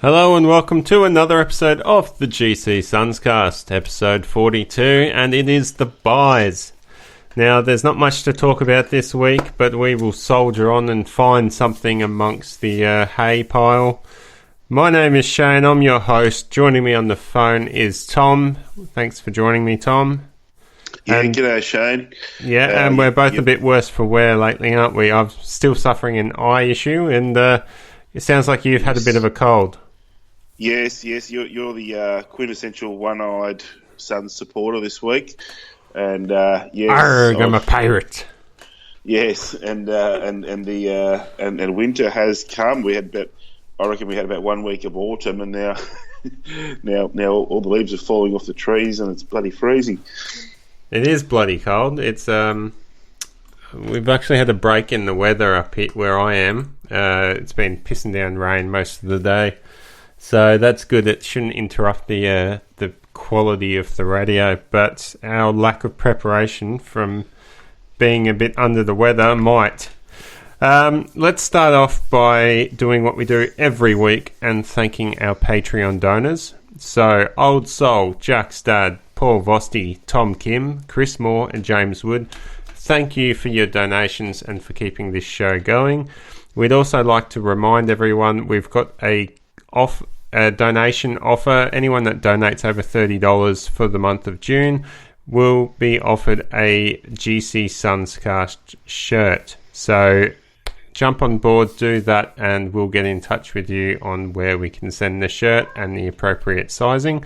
Hello and welcome to another episode of the GC Sunscast, episode 42, and it is the buys. Now, there's not much to talk about this week, but we will soldier on and find something amongst the hay pile. My name is Shane, I'm your host. Joining me on the phone is Tom. Thanks for joining me, Tom. Yeah, g'day, Shane. Yeah, and we're both a bit worse for wear lately, aren't we? I'm still suffering an eye issue, and it sounds like you've had a bit of a cold. Yes, you're the quintessential one-eyed Suns supporter this week, and yes, Arrgh, I'm a pirate. Yes, and winter has come. I reckon we had about 1 week of autumn, and now all the leaves are falling off the trees, and it's bloody freezing. It is bloody cold. It's we've actually had a break in the weather up here where I am. It's been pissing down rain most of the day. So that's good. It shouldn't interrupt the quality of the radio, but our lack of preparation from being a bit under the weather might. Let's start off by doing what we do every week and thanking our Patreon donors. So, Old Soul, Jack Stad, Paul Vosti, Tom Kim, Chris Moore and James Wood, thank you for your donations and for keeping this show going. We'd also like to remind everyone we've got a donation offer. Anyone that donates over $30 for the month of June will be offered a GC Sunscast shirt. So jump on board, do that, and we'll get in touch with you on where we can send the shirt and the appropriate sizing.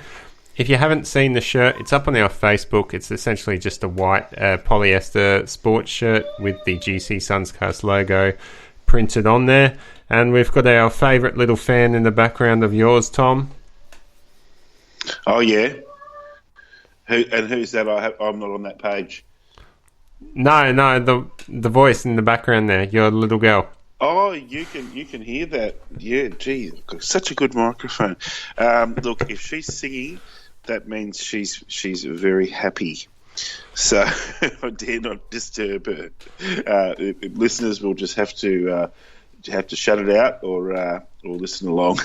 If you haven't seen the shirt, it's up on our Facebook. It's essentially just a white polyester sports shirt with the GC Sunscast logo printed on there. And we've got our favourite little fan in the background of yours, Tom. Oh, yeah? Who's that? I'm not on that page. No, the voice in the background there, your little girl. Oh, you can hear that. Yeah, gee, such a good microphone. Look, if she's singing, that means she's very happy. So I dare not disturb her. Listeners will just have to shut it out or listen along,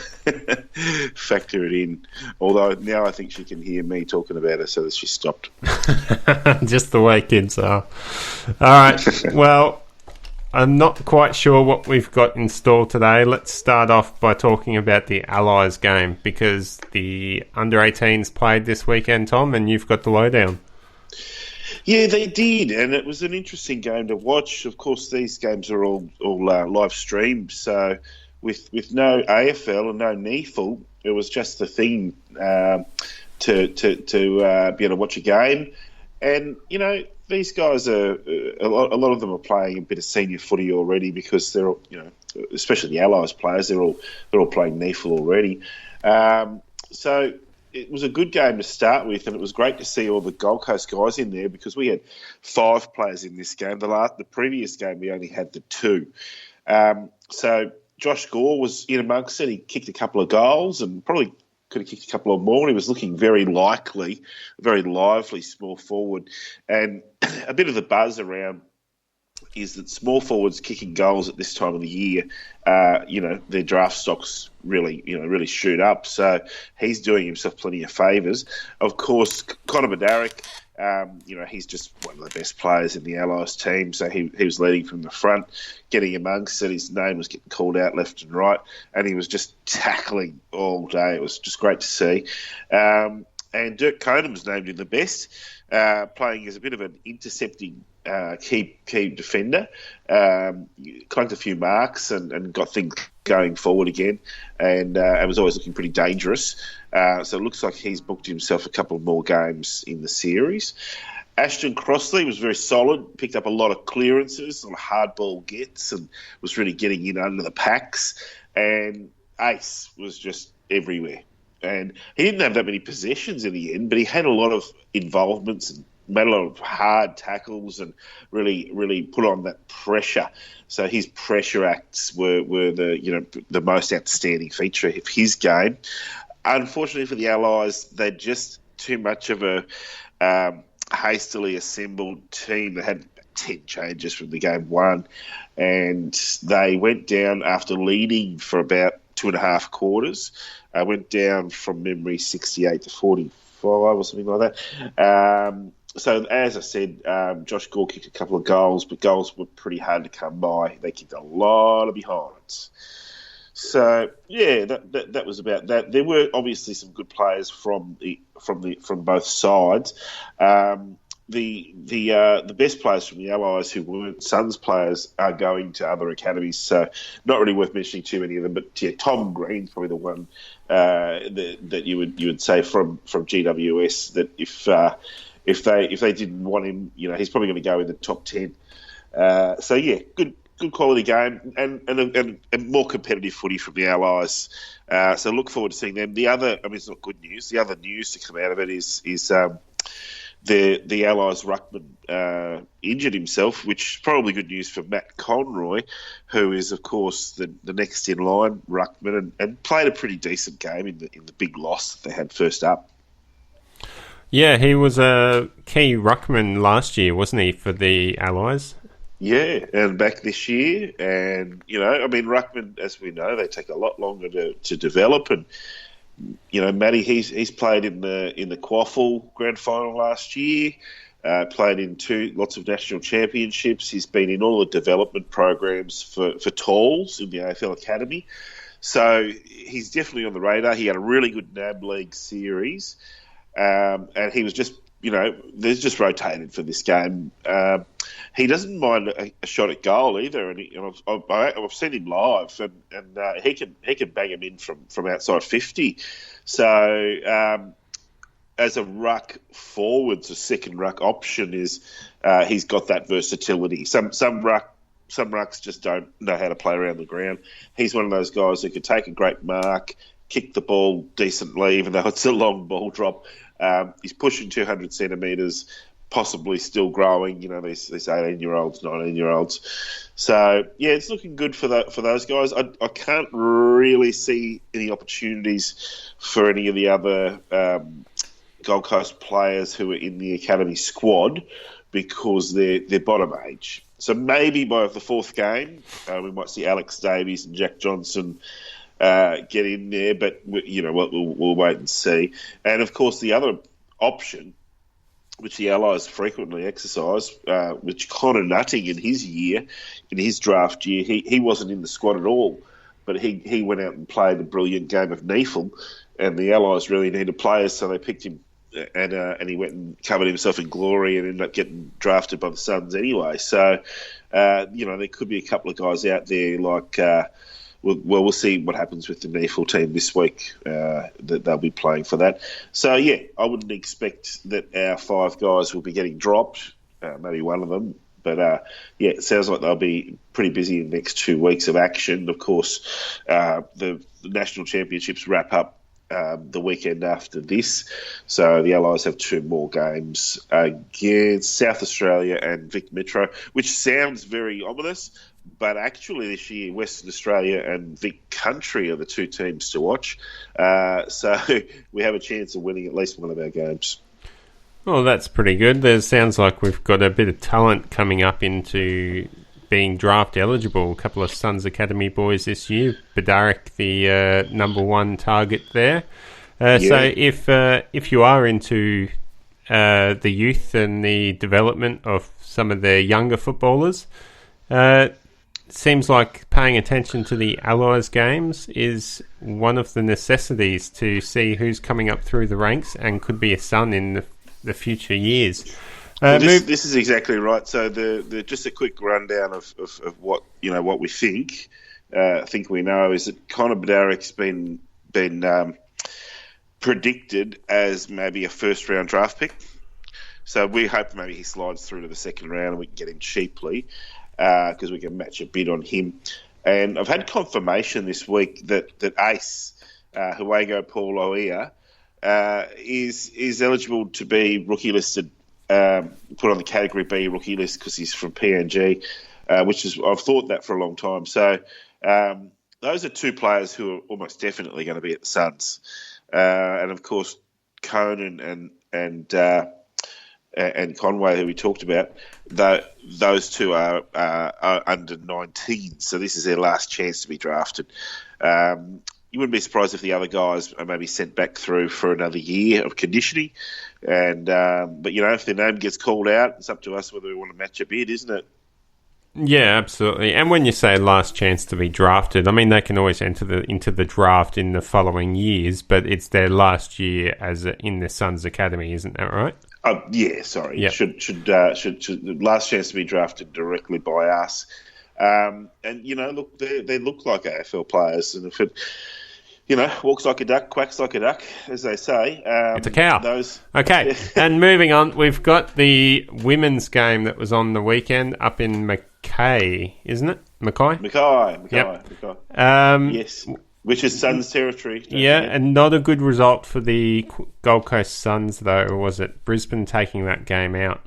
factor it in. Although now I think she can hear me talking about her, so that she stopped. Just the way kids are. All right. Well, I'm not quite sure what we've got in store today. Let's start off by talking about the Allies game, because the under-18s played this weekend, Tom, and you've got the lowdown. Yeah, they did, and it was an interesting game to watch. Of course, these games are all live streamed, so with no AFL and no NEFL, it was just the thing to be able to watch a game. And you know, these guys are a lot of them are playing a bit of senior footy already, because they're all, especially the Allies players, they're all playing NEFL already. So it was a good game to start with, and it was great to see all the Gold Coast guys in there, because we had 5 players in this game. The previous game we only had the 2. So Josh Gore was in amongst it. He kicked a couple of goals and probably could have kicked a couple of more. He was looking very lively small forward. And a bit of the buzz around is that small forwards kicking goals at this time of the year, their draft stocks really shoot up. So he's doing himself plenty of favours. Of course, Conor Bednarik, he's just one of the best players in the Allies team. So he was leading from the front, getting amongst it. His name was getting called out left and right, and he was just tackling all day. It was just great to see. And Dirk Conan was named in the best, playing as a bit of an intercepting key defender. Clunked a few marks and got things going forward again, and was always looking pretty dangerous. So it looks like he's booked himself a couple more games in the series. Ashton Crossley was very solid, picked up a lot of clearances, a lot of hard ball gets, and was really getting in under the packs. And Ace was just everywhere. And he didn't have that many possessions in the end, but he had a lot of involvements and made a lot of hard tackles and really put on that pressure. So his pressure acts were the most outstanding feature of his game. Unfortunately for the Allies, they're just too much of a hastily assembled team. They had 10 changes from the game one, and they went down after leading for about 2.5 quarters. Went down from memory 68 to 45 or something like that. So, as I said, Josh Gore kicked a couple of goals, but goals were pretty hard to come by. They kicked a lot of behinds. So, yeah, that was about that. There were obviously some good players from both sides. The best players from the Allies who weren't Suns players are going to other academies, so not really worth mentioning too many of them. But yeah, Tom Green's probably the one that you would say from GWS that if they didn't want him, he's probably going to go in the top 10. So yeah, good quality game and more competitive footy from the Allies. So look forward to seeing them. It's not good news. The other news to come out of it is the Allies ruckman injured himself, which is probably good news for Matt Conroy, who is of course the next in line ruckman and played a pretty decent game in the big loss that they had first up. Yeah, he was a key ruckman last year, wasn't he, for the Allies? Yeah, and back this year, and ruckman, as we know, they take a lot longer to develop. And Matty, he's played in the Quaffle Grand Final last year, played in lots of national championships. He's been in all the development programs for Talls in the AFL Academy, so he's definitely on the radar. He had a really good NAB League series, and he was just there's just rotated for this game. He doesn't mind a shot at goal either, and I've seen him live, and he can bang him in from outside 50. So as a ruck forwards, a second ruck option is he's got that versatility. Some rucks just don't know how to play around the ground. He's one of those guys who could take a great mark, kick the ball decently, even though it's a long ball drop. He's pushing 200 centimetres, possibly still growing, these 18-year-olds, 19-year-olds. So, yeah, it's looking good for those guys. I can't really see any opportunities for any of the other Gold Coast players who are in the academy squad because they're bottom age. So maybe by the fourth game, we might see Alex Davies and Jack Johnson get in there, but we'll wait and see. And of course, the other option, which the Allies frequently exercise, which Connor Nutting in his draft year, he wasn't in the squad at all, but he went out and played a brilliant game of Neefle, and the Allies really needed players, so they picked him, and he went and covered himself in glory and ended up getting drafted by the Suns anyway. So, there could be a couple of guys out there like. We'll see what happens with the Neefle team this week, that they'll be playing for that. So, yeah, I wouldn't expect that our 5 guys will be getting dropped, maybe one of them. But, it sounds like they'll be pretty busy in the next 2 weeks of action. Of course, the national championships wrap up the weekend after this. So the Allies have 2 more games against South Australia and Vic Metro, which sounds very ominous. But actually this year, Western Australia and Vic Country are the 2 teams to watch. So we have a chance of winning at least one of our games. Well, that's pretty good. There sounds like we've got a bit of talent coming up into being draft eligible. A couple of Suns Academy boys this year. Badarik, the number 1 target there. So if you are into the youth and the development of some of the younger footballers, seems like paying attention to the Allies games is one of the necessities to see who's coming up through the ranks and could be a Sun in the future years. This is exactly right. So the just a quick rundown of what what we think we know is that Connor Badarik's been predicted as maybe a first round draft pick. So we hope maybe he slides through to the second round and we can get him cheaply because we can match a bid on him. And I've had confirmation this week that Ace, Huego Pauloia, is eligible to be rookie listed, put on the Category B rookie list because he's from PNG, which is I've thought that for a long time. So those are 2 players who are almost definitely going to be at the Suns. And of course, Conan and Conway, who we talked about, those 2 are under 19, so this is their last chance to be drafted. you wouldn't be surprised if the other guys are maybe sent back through for another year of conditioning. And but if their name gets called out, it's up to us whether we want to match a bid, isn't it? Yeah, absolutely. And when you say last chance to be drafted, I mean they can always enter into the draft in the following years, but it's their last year in the Suns Academy, isn't that right? Yeah, sorry. Yep. Should the last chance to be drafted directly by us. And look, they look like AFL players, and if it walks like a duck, quacks like a duck, as they say. It's a cow. Okay, and moving on, we've got the women's game that was on the weekend up in Mackay, isn't it? Mackay. Yep. Yes, which is Suns territory. Yeah, and not a good result for the Gold Coast Suns, though, or was it? Brisbane taking that game out.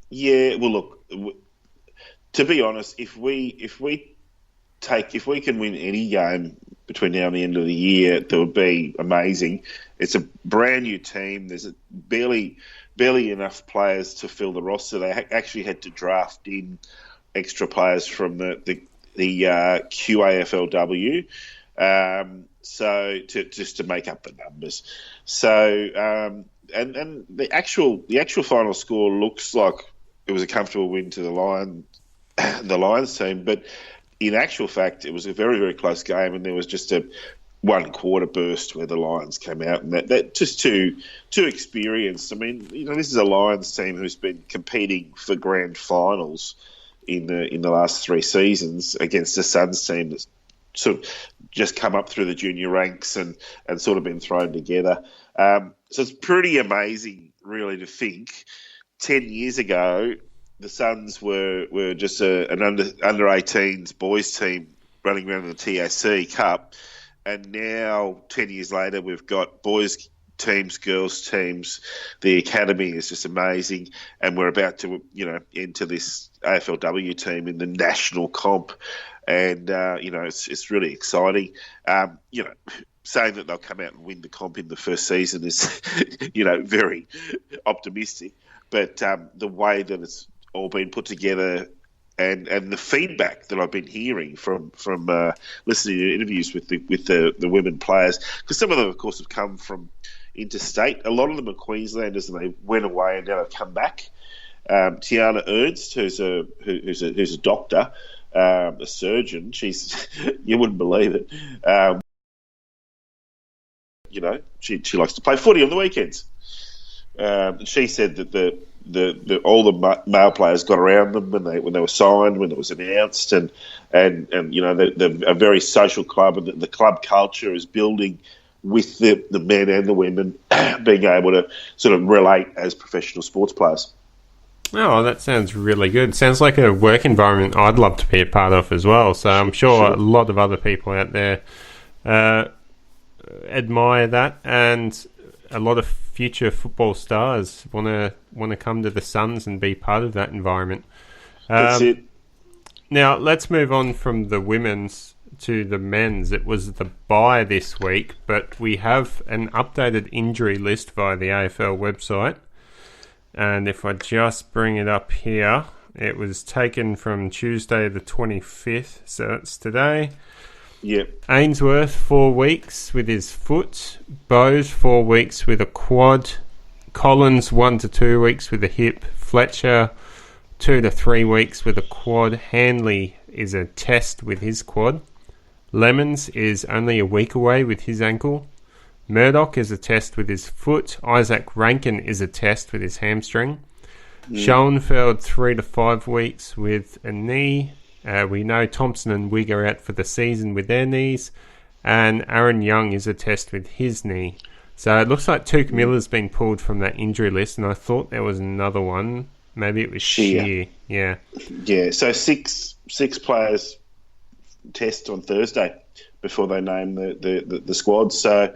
Yeah, well, look, to be honest, if we can win any game between now and the end of the year, that would be amazing. It's a brand new team. There's barely enough players to fill the roster. They actually had to draft in extra players from the QAFLW, so to make up the numbers. So and the actual final score looks like it was a comfortable win to the Lions team, but in actual fact, it was a very, very close game, and there was just a one quarter burst where the Lions came out, and that just too experienced. I mean, this is a Lions team who's been competing for grand finals in the last 3 seasons against a Suns team that's sort of just come up through the junior ranks and sort of been thrown together. So it's pretty amazing, really, to think 10 years ago, the Suns were just an under 18s boys team running around in the TAC Cup, and now 10 years later we've got boys teams, girls teams. The academy is just amazing, and we're about to enter this AFLW team in the national comp, and it's really exciting. Saying that they'll come out and win the comp in the first season is very optimistic, but the way that it's all been put together, and the feedback that I've been hearing from listening to interviews with the women players, because some of them, of course, have come from interstate. A lot of them are Queenslanders, and they went away and now they've come back. Tiana Ernst, who's a doctor, a surgeon. She's you wouldn't believe it. She likes to play footy on the weekends. She said that all the male players got around them when they were signed, when it was announced, and they're a very social club, and the club culture is building with the men and the women being able to sort of relate as professional sports players. Oh, that sounds really good. Sounds like a work environment I'd love to be a part of as well. So I'm sure a lot of other people out there admire that, and a lot of future football stars want to come to the Suns and be part of that environment. That's it. Now let's move on from the women's to the men's. It was the bye this week, but we have an updated injury list via the AFL website. And if I just bring it up here, it was taken from Tuesday the 25th, so that's today. Yep. Ainsworth, 4 weeks with his foot. Bowes, 4 weeks with a quad. Collins, 1 to 2 weeks with a hip. Fletcher, 2 to 3 weeks with a quad. Hanley is a test with his quad. Lemons is only a week away with his ankle. Murdoch is a test with his foot. Isaac Rankin is a test with his hamstring. Schoenfeld, 3 to 5 weeks with a knee. We know Thompson and Wigg are out for the season with their knees. And Aaron Young is a test with his knee. So it looks like Tuke Miller's been pulled from that injury list, and I thought there was another one. Maybe it was Shear. Yeah. Yeah, so six players test on Thursday before they name the squad. So,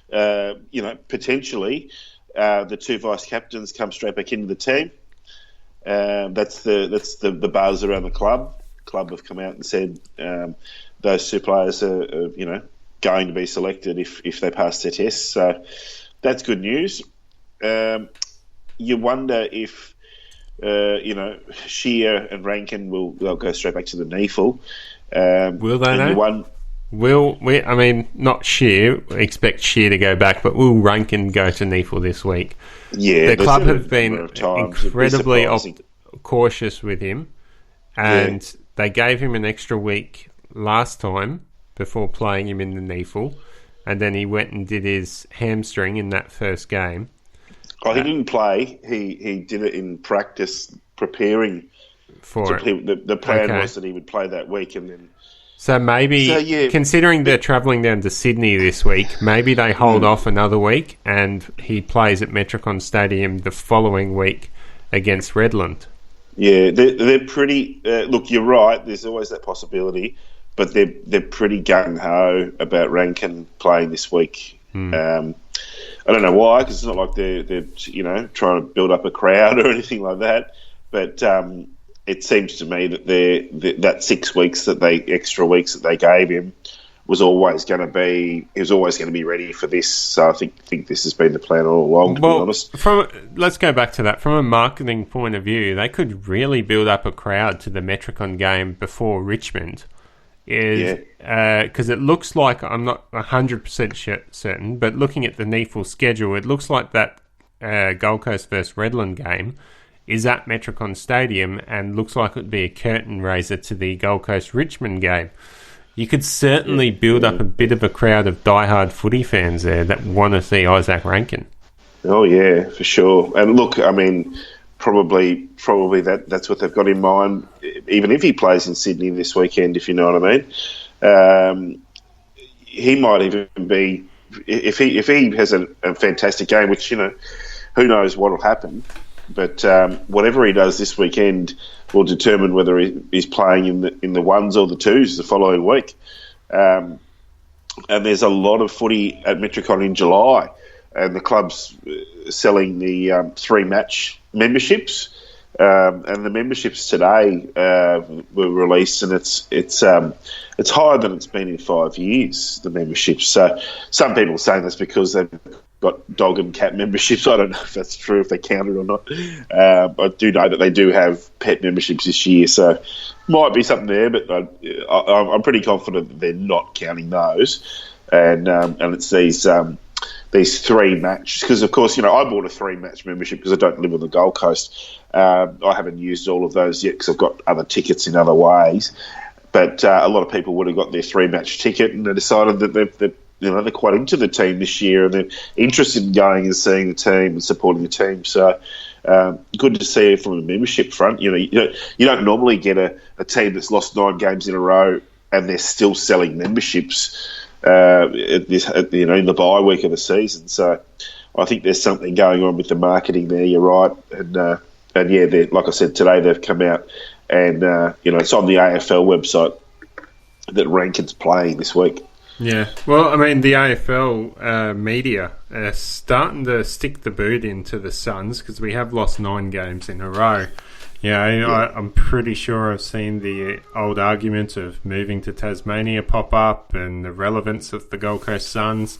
potentially the 2 vice captains come straight back into the team. That's the buzz around the club. Club have come out and said those 2 players are going to be selected if they pass their tests. So that's good news. You wonder if Shear and Rankin they'll go straight back to the NEFL. Will they? I mean, not Shear. Expect Shear to go back, but will Rankin go to NEFL this week? Yeah, the club have been incredibly cautious with him, and they gave him an extra week last time before playing him in the NEFL, and then he went and did his hamstring in that first game. Oh, he didn't play. He did it in practice, preparing for it. The plan was that he would play that week, and then. So maybe, considering they're travelling down to Sydney this week, maybe they hold off another week, and he plays at Metricon Stadium the following week against Redland. Yeah, they're pretty. Look, you're right. There's always that possibility, but they're pretty gung ho about Rankin playing this week. I don't know why, because it's not like they're trying to build up a crowd or anything like that. But it seems to me that that 6 weeks extra weeks that they gave him was always going to be. He was always going to be ready for this. So I think this has been the plan all along. To be honest, let's go back to that. From a marketing point of view, they could really build up a crowd to the Metricon game before Richmond. Because it looks like, I'm not 100% certain, but looking at the NEFL schedule, it looks like that Gold Coast versus Redland game is at Metricon Stadium and looks like it would be a curtain raiser to the Gold Coast Richmond game. You could certainly build up a bit of a crowd of diehard footy fans there that want to see Isaac Rankin. Oh yeah, for sure. And look, I mean, probably that's what they've got in mind. Even if he plays in Sydney this weekend, if you know what I mean, he might even be if he has a fantastic game, which who knows what will happen. But whatever he does this weekend will determine whether he's playing in the ones or the twos the following week. And there's a lot of footy at Metricon in July, and the club's selling the 3-match memberships. And the memberships today were released, and it's higher than it's been in 5 years. The memberships. So some people are saying that's because they've got dog and cat memberships. I don't know if that's true, if they count it or not. I do know that they do have pet memberships this year, so might be something there. But I'm pretty confident that they're not counting those, and it's these 3 matches, because of course I bought a 3-match membership because I don't live on the Gold Coast. I haven't used all of those yet because I've got other tickets in other ways. But a lot of people would have got their 3-match ticket, and they decided that they're quite into the team this year, and they're interested in going and seeing the team and supporting the team. So good to see from the membership front. You don't normally get a team that's lost 9 games in a row and they're still selling memberships in the bye week of the season. So I think there's something going on with the marketing there. You're right, and yeah, like I said today, they've come out and it's on the AFL website that Rankin's playing this week. Yeah, well, I mean, the AFL media are starting to stick the boot into the Suns because we have lost 9 games in a row. I'm pretty sure I've seen the old argument of moving to Tasmania pop up and the relevance of the Gold Coast Suns.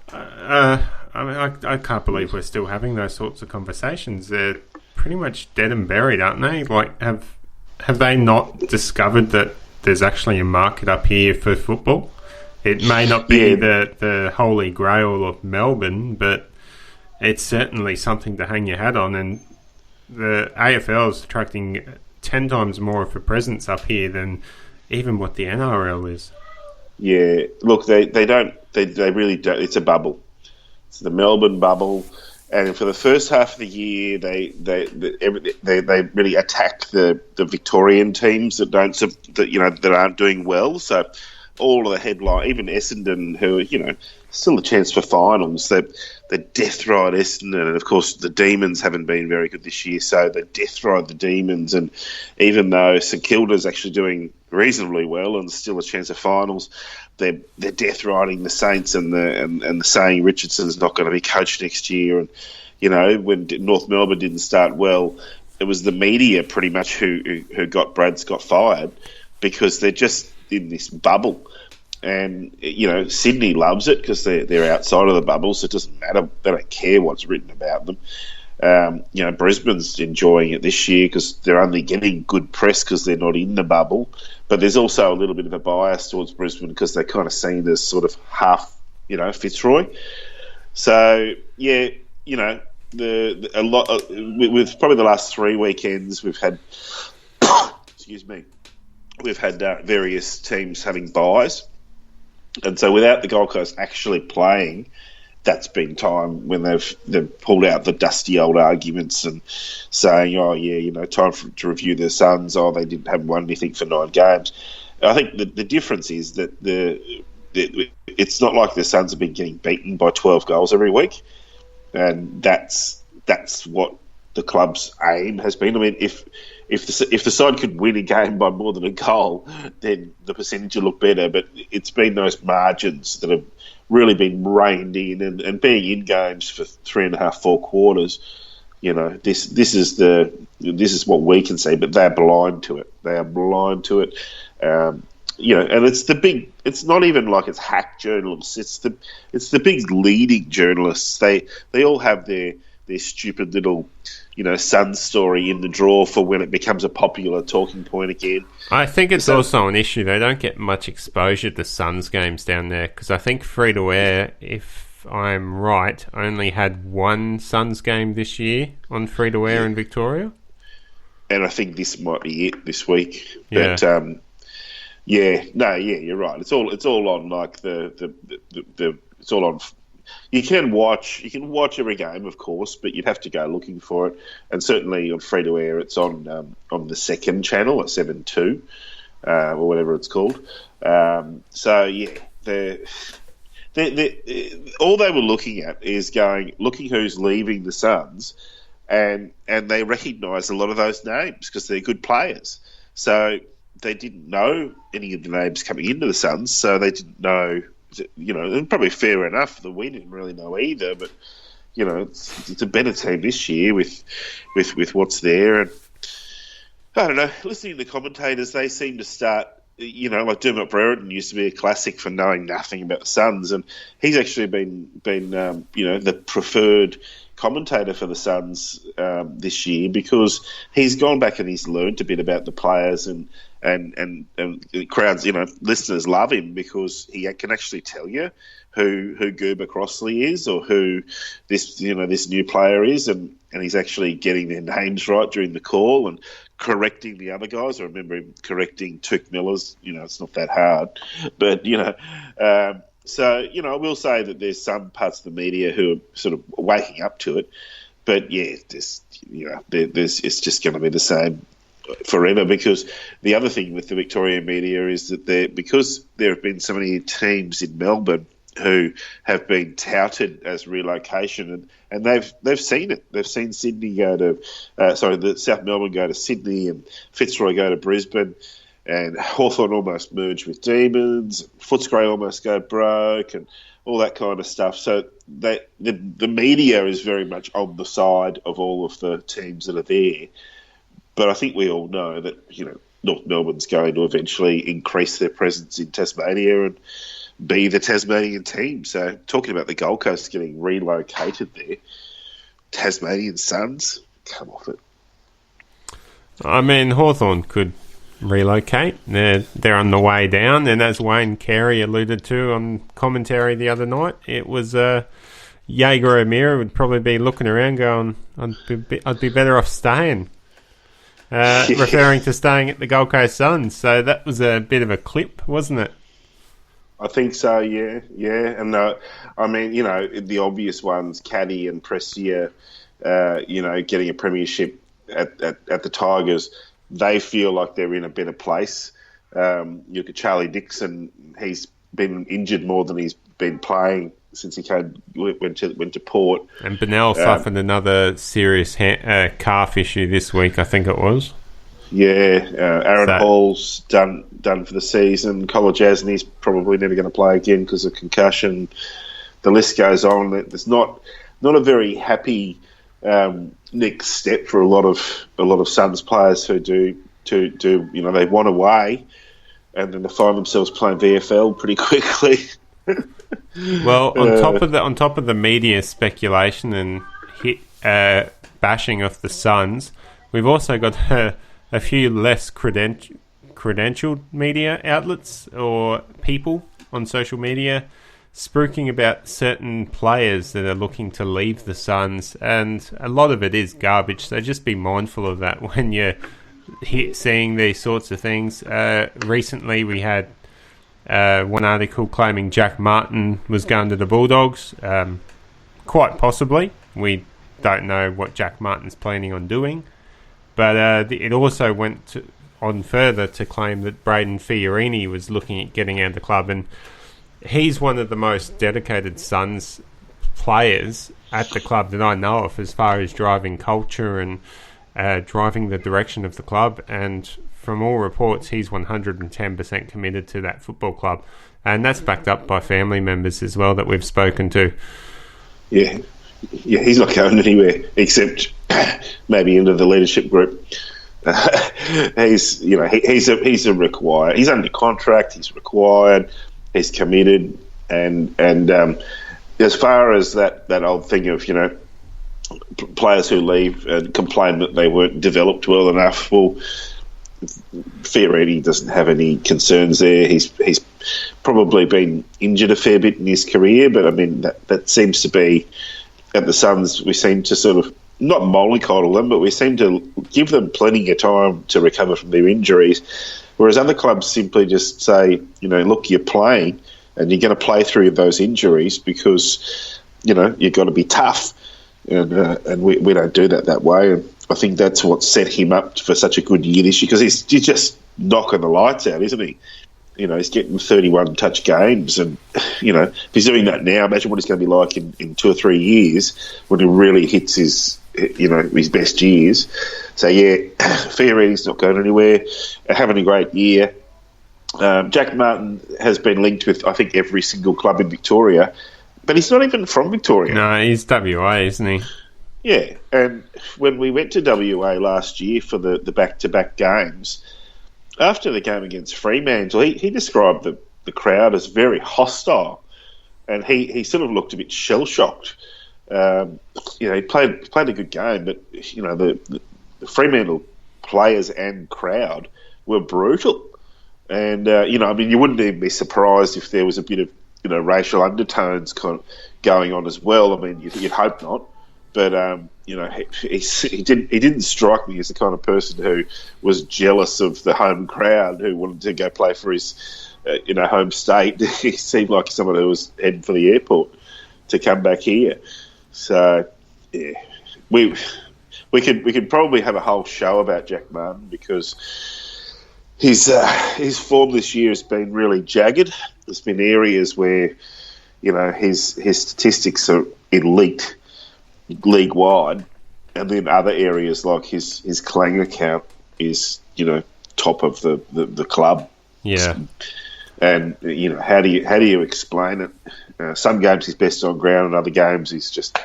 I can't believe we're still having those sorts of conversations. They're pretty much dead and buried, aren't they? Like, have they not discovered that there's actually a market up here for football? It may not be the holy grail of Melbourne, but it's certainly something to hang your hat on. And the AFL is attracting 10 times more of a presence up here than even what the NRL is. Yeah, look, they really don't. It's a bubble. It's the Melbourne bubble, and for the first half of the year, they really attack the Victorian teams that aren't doing well. So all of the headline, even Essendon, who are still a chance for finals, they death ride Essendon, and of course the Demons haven't been very good this year, so they death ride the Demons. And even though St Kilda's actually doing reasonably well and still a chance of finals, they're death riding the Saints and the saying Richardson's not going to be coached next year. And when North Melbourne didn't start well, it was the media pretty much who got Brad Scott fired, because they're just in this bubble. And Sydney loves it because they're outside of the bubble, so it doesn't matter. They don't care what's written about them. Brisbane's enjoying it this year because they're only getting good press because they're not in the bubble. But there's also a little bit of a bias towards Brisbane because they're kind of seen as sort of half, Fitzroy. So yeah, a lot with probably the last 3 weekends we've had. Excuse me. We've had various teams having buys, and so without the Gold Coast actually playing, that's been time when they've pulled out the dusty old arguments and saying, oh yeah, time to review the Suns. Oh, they haven't won anything for 9 games. I think the difference is that it's not like the Suns have been getting beaten by 12 goals every week, and that's what the club's aim has been. I mean, if the side could win a game by more than a goal, then the percentage will look better. But it's been those margins that have really been reined in, and being in games for 3.5, 4 quarters. This is what we can see, but they're blind to it. They are blind to it. And it's not even like it's hack journalists. It's the big leading journalists. They all have their stupid little, Sun story in the drawer for when it becomes a popular talking point again. I think it's also an issue. They don't get much exposure to Suns games down there because I think free-to-air, if I'm right, only had 1 Suns game this year on free-to-air in Victoria. And I think this might be it this week. Yeah. But, you're right. It's all on like the it's all on. You can watch every game, of course, but you'd have to go looking for it. And certainly on free to air, it's on the second channel at 7.2 or whatever it's called. So yeah, all they were looking at is looking who's leaving the Suns, and they recognise a lot of those names because they're good players. So they didn't know any of the names coming into the Suns, so they didn't know. And probably fair enough that we didn't really know either. But it's a better team this year with what's there. And I don't know. Listening to the commentators, they seem to start. Like Dermot Brereton used to be a classic for knowing nothing about the Suns, and he's actually been the preferred commentator for the Suns this year because he's gone back and he's learned a bit about the players and crowds, listeners love him because he can actually tell you who Goober Crossley is or who this new player is, and he's actually getting their names right during the call and correcting the other guys. I remember him correcting Took Miller's. It's not that hard, but So, I will say that there's some parts of the media who are sort of waking up to it. But, yeah, it's just going to be the same forever because the other thing with the Victorian media is that because there have been so many teams in Melbourne who have been touted as relocation and they've seen it. They've seen Sydney the South Melbourne go to Sydney and Fitzroy go to Brisbane. And Hawthorn almost merged with Demons, Footscray almost go broke, and all that kind of stuff. So the media is very much on the side of all of the teams that are there. But I think we all know that North Melbourne's going to eventually increase their presence in Tasmania and be the Tasmanian team. So talking about the Gold Coast getting relocated there, Tasmanian Suns, come off it. I mean, Hawthorn could relocate. They're on the way down, and as Wayne Carey alluded to on commentary the other night, it was Jaeger O'Meara would probably be looking around going, I'd be better off staying, referring to staying at the Gold Coast Suns. So that was a bit of a clip, wasn't it? I think so, yeah. And I mean, the obvious ones, Caddy and Prestia, getting a premiership at the Tigers, they feel like they're in a better place. You look at Charlie Dixon; he's been injured more than he's been playing since he went to Port. And Bennell suffered another serious calf issue this week, I think it was. Yeah, Aaron Hall's done for the season. Kolajasny's probably never going to play again because of concussion. The list goes on. There's not a very happy next step for a lot of Suns players who do they want away and then they find themselves playing VFL pretty quickly. Well, on top of the media speculation and bashing of the Suns, we've also got a few less credentialed media outlets or people on social media spruiking about certain players that are looking to leave the Suns, and a lot of it is garbage, so just be mindful of that when you're seeing these sorts of things. Recently we had one article claiming Jack Martin was going to the Bulldogs. Quite possibly. We don't know what Jack Martin's planning on doing, but it also went on further to claim that Braden Fiorini was looking at getting out of the club, and he's one of the most dedicated Suns players at the club that I know of as far as driving culture and driving the direction of the club. And from all reports, he's 110% committed to that football club. And that's backed up by family members as well that we've spoken to. Yeah, he's not going anywhere except maybe into the leadership group. He's a required. He's under contract. He's required. He's committed, and as far as that old thing of players who leave and complain that they weren't developed well enough, well, Fiorini doesn't have any concerns there. He's probably been injured a fair bit in his career, but I mean that seems to be at the Suns. We seem to sort of not mollycoddle them, but we seem to give them plenty of time to recover from their injuries. Whereas other clubs simply just say, look, you're playing and you're going to play through those injuries because, you've got to be tough. And we don't do that way. And I think that's what set him up for such a good year this year, because he's just knocking the lights out, isn't he? He's getting 31 touch games. And, if he's doing that now, imagine what he's going to be like in 2 or 3 years when he really hits his best years. So, yeah, Fiorini's not going anywhere. Having a great year. Jack Martin has been linked with, I think, every single club in Victoria, but he's not even from Victoria. No, he's WA, isn't he? Yeah, and when we went to WA last year for the back-to-back games, after the game against Fremantle, he described the crowd as very hostile, and he sort of looked a bit shell-shocked. He played a good game, but the Fremantle players and crowd were brutal, and you wouldn't even be surprised if there was a bit of racial undertones kind of going on as well. I mean, you'd hope not, but he didn't strike me as the kind of person who was jealous of the home crowd who wanted to go play for his home state. He seemed like someone who was heading for the airport to come back here. So yeah, we could probably have a whole show about Jack Martin because his form this year has been really jagged. There's been areas where his statistics are elite, league wide, and then other areas like his Clang account is top of the club. Yeah. And how do you explain it? Some games he's best on ground, and other games he's just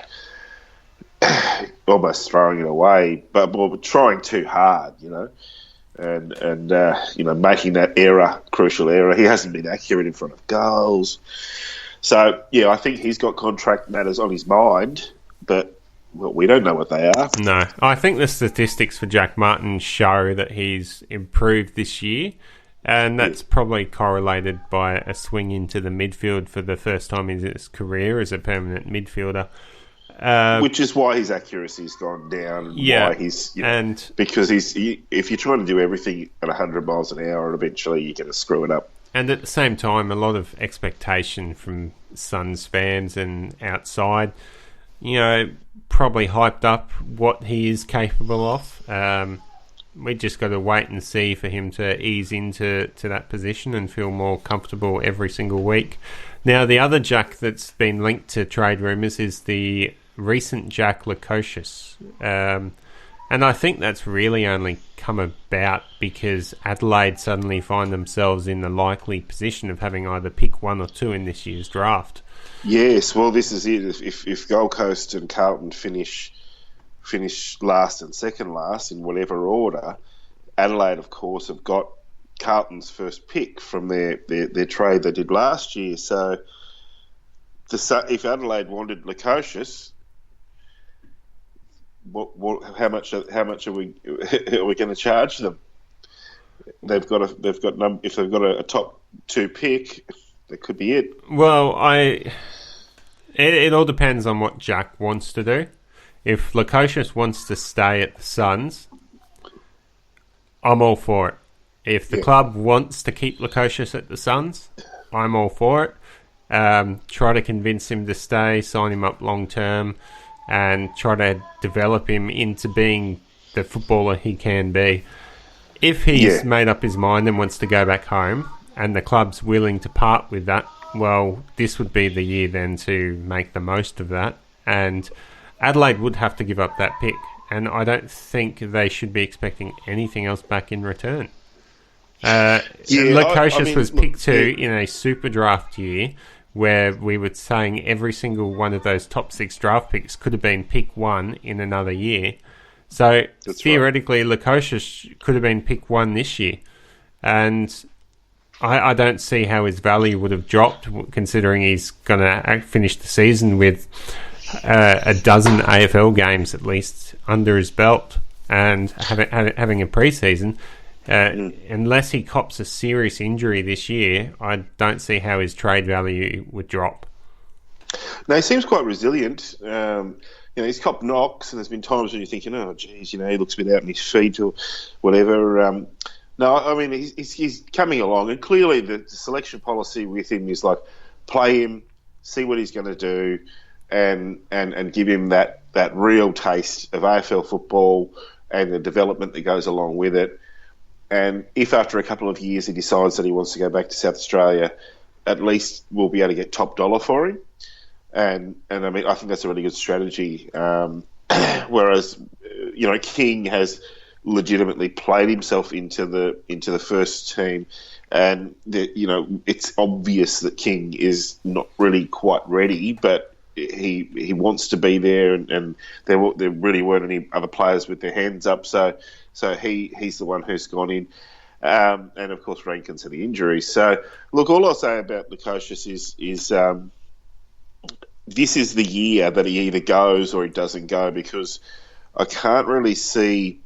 almost throwing it away, but trying too hard, and making that crucial error. He hasn't been accurate in front of goals. So yeah, I think he's got contract matters on his mind, but we don't know what they are. No, I think the statistics for Jack Martin show that he's improved this year. And that's probably correlated by a swing into the midfield for the first time in his career as a permanent midfielder. Which is why his accuracy's gone down. Yeah. Why he's, because if you're trying to do everything at 100 miles an hour, eventually you're going to screw it up. And at the same time, a lot of expectation from Suns fans and outside, probably hyped up what he is capable of. We just got to wait and see for him to ease into that position and feel more comfortable every single week. Now, the other Jack that's been linked to trade rumours is the recent Jack Lukosius. And I think that's really only come about because Adelaide suddenly find themselves in the likely position of having either pick 1 or 2 in this year's draft. Yes, well, this is it. If Gold Coast and Carlton finish last and second last in whatever order, Adelaide, of course, have got Carlton's first pick from their trade they did last year. So if Adelaide wanted Lukosius, how much are we going to charge them? If they've got a top 2 pick, that could be it. Well, it all depends on what Jack wants to do. If Lukosius wants to stay at the Suns, I'm all for it. If the club wants to keep Lukosius at the Suns, I'm all for it. Try to convince him to stay, sign him up long term, and try to develop him into being the footballer he can be. If he's made up his mind and wants to go back home, and the club's willing to part with that, well, this would be the year then to make the most of that. And Adelaide would have to give up that pick, and I don't think they should be expecting anything else back in return. Lukosius was pick 2 in a super draft year, where we were saying every single one of those top 6 draft picks could have been pick 1 in another year. So theoretically, Lukosius could have been pick 1 this year. And I don't see how his value would have dropped, considering he's going to finish the season with a dozen AFL games at least under his belt and having a preseason. Unless he cops a serious injury this year, I don't see how his trade value would drop. No, he seems quite resilient. He's copped knocks, and there's been times when you're thinking, oh, geez, he looks a bit out on his feet or whatever. No, I mean, he's coming along, and clearly the selection policy with him is like, play him, see what he's going to do, and give him that real taste of AFL football and the development that goes along with it. And if after a couple of years he decides that he wants to go back to South Australia, at least we'll be able to get top dollar for him. And I mean, I think that's a really good strategy. Whereas, King has legitimately played himself into the first team, and it's obvious that King is not really quite ready, but he wants to be there, and there really weren't any other players with their hands up, so he's the one who's gone in, and of course Rankins had the injury. So look, all I'll say about Lukosius is this is the year that he either goes or he doesn't go, because I can't really see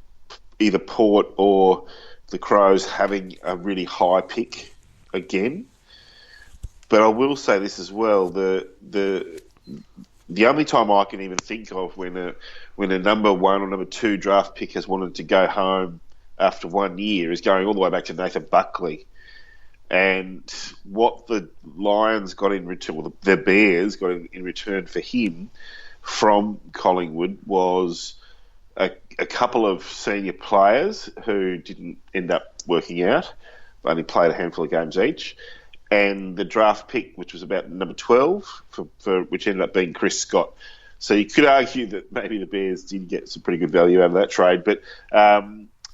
either Port or the Crows having a really high pick again. But I will say this as well: the only time I can even think of when a number 1 or number 2 draft pick has wanted to go home after 1 year is going all the way back to Nathan Buckley. And what the Lions got in return, or the Bears got in return for him from Collingwood, was a couple of senior players who didn't end up working out, only played a handful of games each, and the draft pick, which was about number 12, for which ended up being Chris Scott. So you could argue that maybe the Bears did get some pretty good value out of that trade. But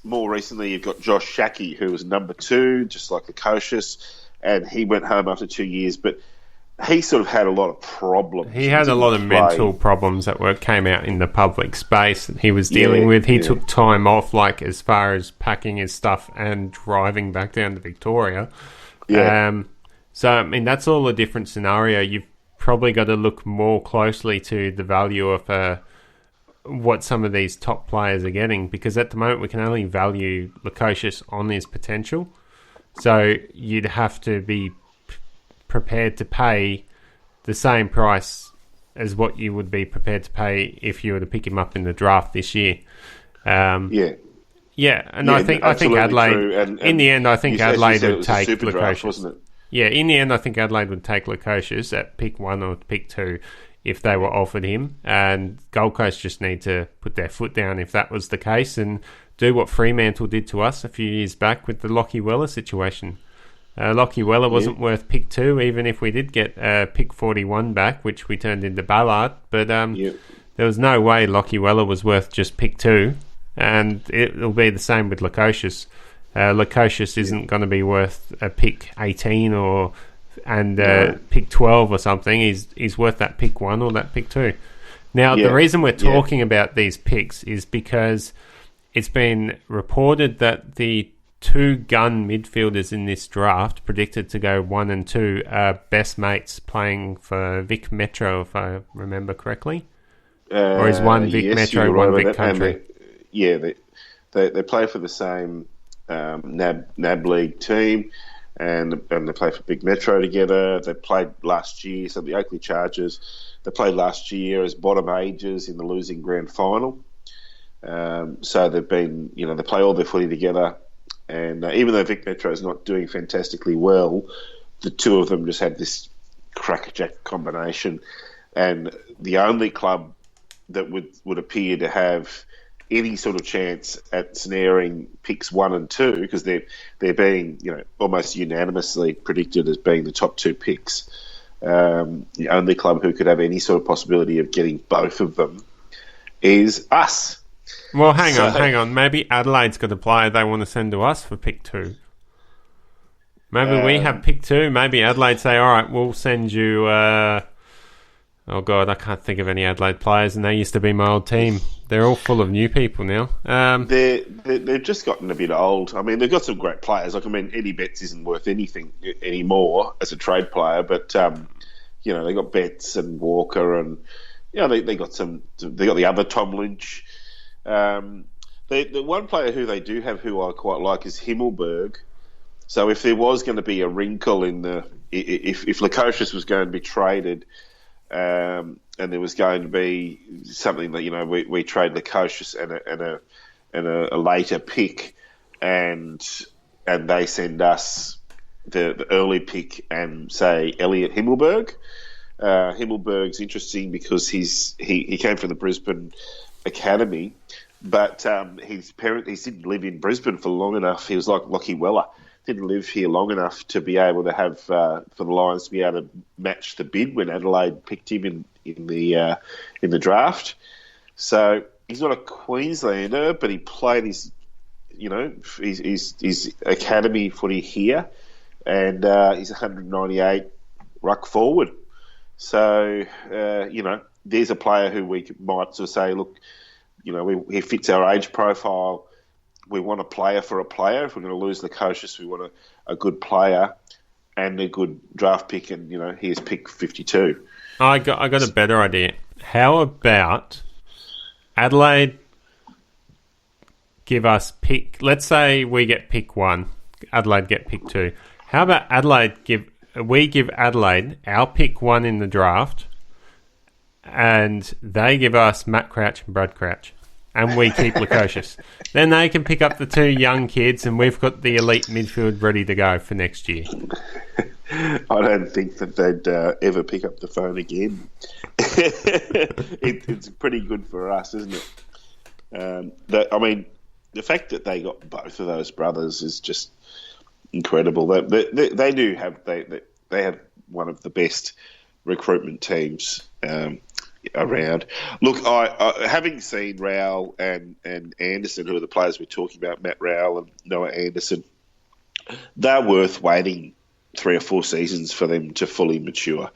more recently, you've got Josh Shackey, who was number 2, just like Lukosius, and he went home after 2 years. But he sort of had a lot of problems. He had a lot of mental problems that came out in the public space that he was dealing with. He took time off, like as far as packing his stuff and driving back down to Victoria. Yeah. So, I mean, that's all a different scenario. You've probably got to look more closely to the value of what some of these top players are getting, because at the moment we can only value Lukosius on his potential. So you'd have to be prepared to pay the same price as what you would be prepared to pay if you were to pick him up in the draft this year. I think Adelaide, and in the end, I think Adelaide would take Lukosius, wasn't it? Yeah, in the end, I think Adelaide would take Lukosius at pick 1 or pick 2 if they were offered him, and Gold Coast just need to put their foot down if that was the case and do what Fremantle did to us a few years back with the Lockie Weller situation. Lockie Weller wasn't worth pick 2, even if we did get pick 41 back, which we turned into Ballard, but there was no way Lockie Weller was worth just pick 2, and it'll be the same with Lukosius. Lukosius isn't going to be worth a pick 18 and pick 12 or something. He's worth that pick 1 or that pick 2. Now, the reason we're talking about these picks is because it's been reported that the 2 gun midfielders in this draft predicted to go 1 and 2 are best mates playing for Vic Metro, if I remember correctly. Or is one Vic yes, Metro, you're one right Vic about that. Country? They play for the same NAB League team, and they play for Big Metro together. They played last year, so the Oakley Chargers, they played last year as bottom ages in the losing grand final. So they've been, they play all their footy together, and even though Vic Metro is not doing fantastically well, the two of them just had this crackerjack combination, and the only club that would appear to have any sort of chance at snaring picks 1 and 2, because they're being almost unanimously predicted as being the top 2 picks. The only club who could have any sort of possibility of getting both of them is us. Well, hang on. Maybe Adelaide's got a player they want to send to us for pick 2. Maybe we have pick 2. Maybe Adelaide say, all right, we'll send you... oh, God, I can't think of any Adelaide players, and they used to be my old team. They're all full of new people now. They've just gotten a bit old. I mean, they've got some great players. Eddie Betts isn't worth anything anymore as a trade player, but, they got Betts and Walker, and, they got the other Tom Lynch. The one player who they do have who I quite like is Himmelberg. So if there was going to be a wrinkle in if Lukosius was going to be traded, and there was going to be something that we trade Lukosius and a later pick, and they send us the early pick and say Elliot Himmelberg. Himmelberg's interesting because he came from the Brisbane Academy, but his parents didn't live in Brisbane for long enough. He was like Lockie Weller. Didn't live here long enough to be able to have for the Lions to be able to match the bid when Adelaide picked him in the draft. So he's not a Queenslander, but he played his academy footy here, and he's 198 ruck forward. So there's a player who we might sort of say, look, he fits our age profile. We want a player for a player. If we're going to lose Lukosius, we want a good player and a good draft pick. And here's pick 52. I got a better idea. How about Adelaide give us pick? Let's say we get pick 1. Adelaide get pick 2. How about we give Adelaide our pick 1 in the draft, and they give us Matt Crouch and Brad Crouch. And we keep Lukosius. Then they can pick up the 2 young kids, and we've got the elite midfield ready to go for next year. I don't think that they'd ever pick up the phone again. It's pretty good for us, isn't it? The fact that they got both of those brothers is just incredible. They do have they have one of the best recruitment teams around. Look, I having seen Rowell and Anderson, who are the players we're talking about, Matt Rowell and Noah Anderson, they're worth waiting 3 or 4 seasons for them to fully mature.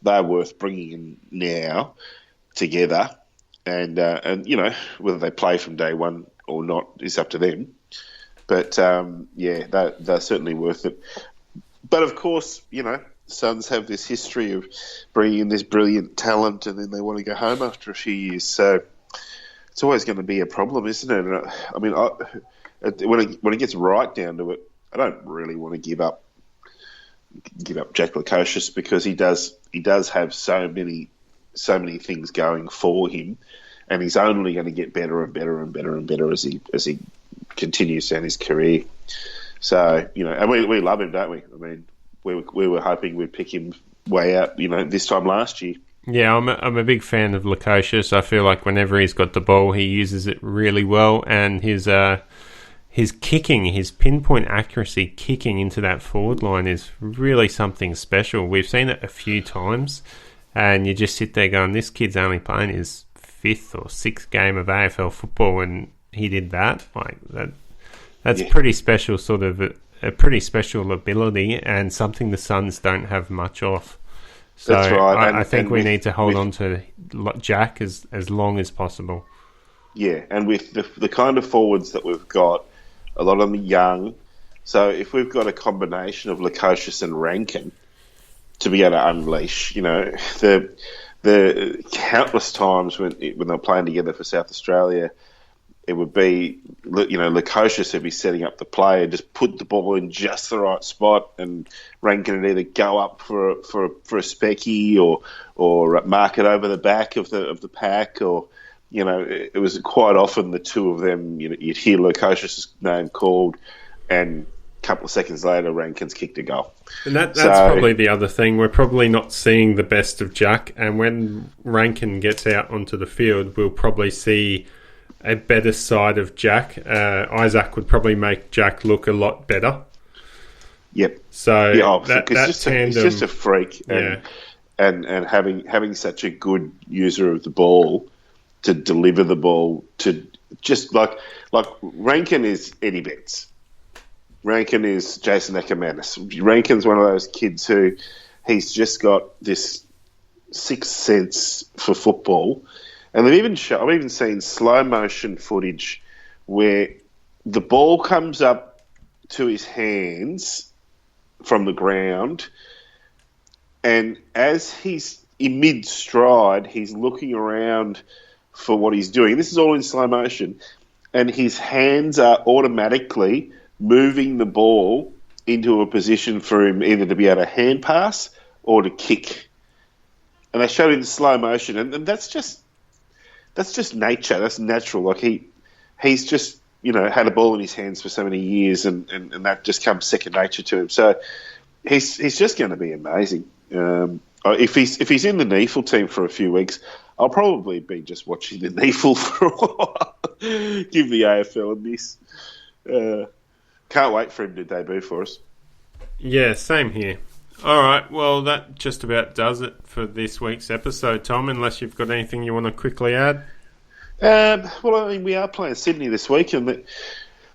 They're worth bringing in now together, and whether they play from day one or not is up to them. But they're certainly worth it. But of course, Suns have this history of bringing in this brilliant talent, and then they want to go home after a few years. So it's always going to be a problem, isn't it? When it gets right down to it, I don't really want to give up Jack Lukosius, because he does have so many things going for him, and he's only going to get better and better and better and better as he continues down his career. So and we love him, don't we? I mean, we were hoping we'd pick him way out, this time last year. Yeah, I'm a big fan of Lukosius. I feel like whenever he's got the ball, he uses it really well, and his kicking, his pinpoint accuracy kicking into that forward line is really something special. We've seen it a few times, and you just sit there going, this kid's only playing his 5th or 6th game of AFL football, and he did that. That's pretty special, sort of a pretty special ability, and something the Suns don't have much of. So that's right. I think we need to hold on to Jack as long as possible. Yeah, and with the kind of forwards that we've got, a lot of them are young. So if we've got a combination of Lukosius and Rankin to be able to unleash, the the countless times when they were playing together for South Australia, it would be, Lukosius would be setting up the play and just put the ball in just the right spot, and Rankin would either go up for a specky or mark it over the back of the pack, or it was quite often the two of them. You'd hear Lukosius' name called, and a couple of seconds later, Rankin's kicked a goal. And that's probably the other thing. We're probably not seeing the best of Jack, and when Rankin gets out onto the field, we'll probably see a better side of Jack. Isaac would probably make Jack look a lot better. Yep. So he's just a freak, and having such a good user of the ball to deliver the ball to just like Rankin is Eddie Betts. Rankin is Jason Ackermanis. Rankin's one of those kids who he's just got this sixth sense for football. And I've even seen slow motion footage where the ball comes up to his hands from the ground, and as he's in mid stride, he's looking around for what he's doing. This is all in slow motion, and his hands are automatically moving the ball into a position for him either to be able to hand pass or to kick. And they showed it in slow motion, and that's just nature. That's natural. Like he's just had a ball in his hands for so many years, and that just comes second nature to him. So he's just going to be amazing. If he's in the NEFL team for a few weeks, I'll probably be just watching the NEFL for a while. Give the AFL a miss. Can't wait for him to debut for us. Yeah, same here. All right, well, that just about does it for this week's episode, Tom, unless you've got anything you want to quickly add. Well, I mean, we are playing Sydney this week, and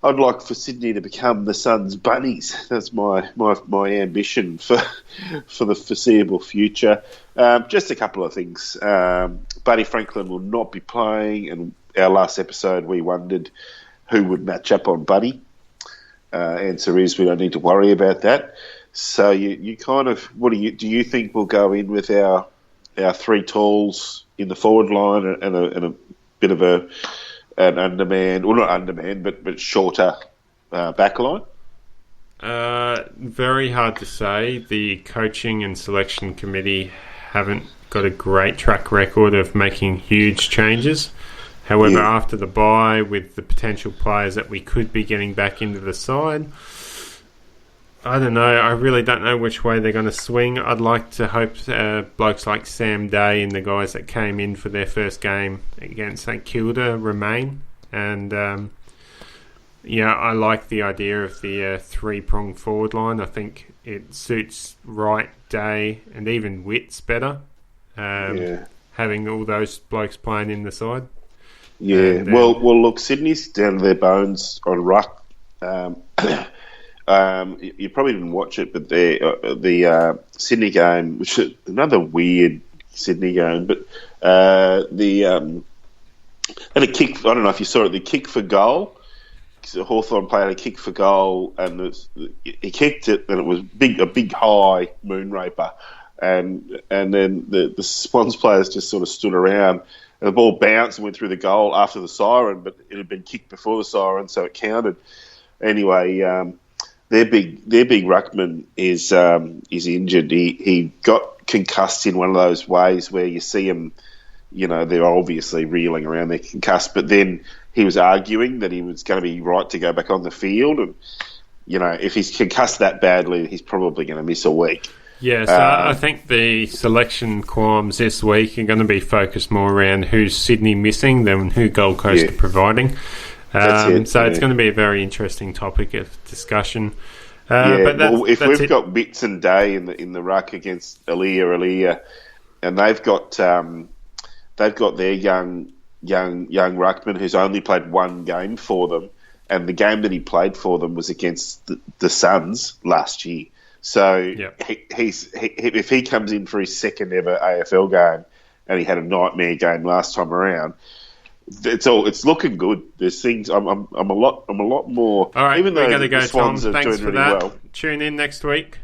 I'd like for Sydney to become the Suns' bunnies. That's my ambition for the foreseeable future. Just a couple of things. Buddy Franklin will not be playing, and our last episode we wondered who would match up on Buddy. Answer is we don't need to worry about that. So you kind of, do you think we'll go in with our three talls in the forward line and a bit of an underman, well not underman, but shorter back line? Very hard to say. The coaching and selection committee haven't got a great track record of making huge changes. However, after the bye, with the potential players that we could be getting back into the side, I don't know. I really don't know which way they're going to swing. I'd like to hope blokes like Sam Day and the guys that came in for their first game against St Kilda remain. And, I like the idea of the three-pronged forward line. I think it suits Wright, Day, and even Witts better, having all those blokes playing in the side. Yeah, and, well, look, Sydney's down to their bones on ruck. You probably didn't watch it, but the Sydney game, which is another weird Sydney game, but and a kick. I don't know if you saw it. The kick for goal. Hawthorn played a kick for goal, and he kicked it, and it was a big high moonraper, and then the Swans players just sort of stood around. And the ball bounced and went through the goal after the siren, but it had been kicked before the siren, so it counted. Anyway, their big ruckman is injured. He got concussed in one of those ways where you see him, they're obviously reeling around, they're concussed, but then he was arguing that he was going to be right to go back on the field, and if he's concussed that badly, he's probably going to miss a week. Yeah, so I think the selection qualms this week are going to be focused more around who's Sydney missing than who Gold Coast are providing. It's going to be a very interesting topic of discussion. But if we've got Witts and Day in the ruck against Aaliyah, and they've got their young ruckman who's only played one game for them, and the game that he played for them was against the Suns last year. So if he comes in for his second ever AFL game, and he had a nightmare game last time around, it's looking good. There's things I'm a lot more. All right, even we're though going to go, the Swans Tom. are Thanks doing for really that. well. Tune in next week.